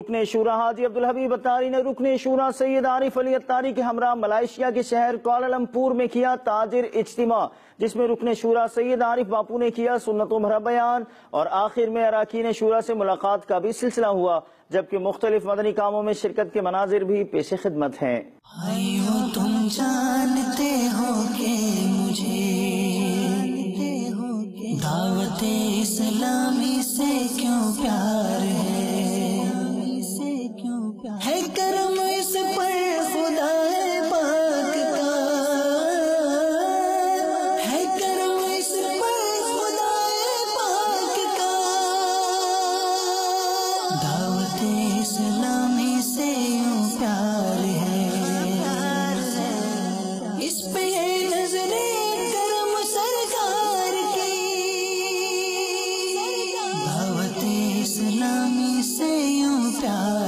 رکن شورا حاجی عبدالحبیب اتاری نے رکن شورا سید عارف علی اتاری کے ہمراہ ملائیشیا کے شہر کوالالمپور میں کیا تاجر اجتماع، جس میں رکن شورا سید عارف باپو نے کیا سنتوں بھرا بیان اور آخر میں اراکین شورا سے ملاقات کا بھی سلسلہ ہوا، جبکہ مختلف مدنی کاموں میں شرکت کے مناظر بھی پیش خدمت ہیں۔ تم جانتے ہو کہ مجھے دعوت اسلامی سے کیوں پیار ہے کرم اس پر خدا پاک کا، ہے کرم اس پر خدا پاک کا، دعوت اسلامی سے یوں پیار ہے، اس پہ نظر کرم سرکار کی، دعوت اسلامی سے یوں پیار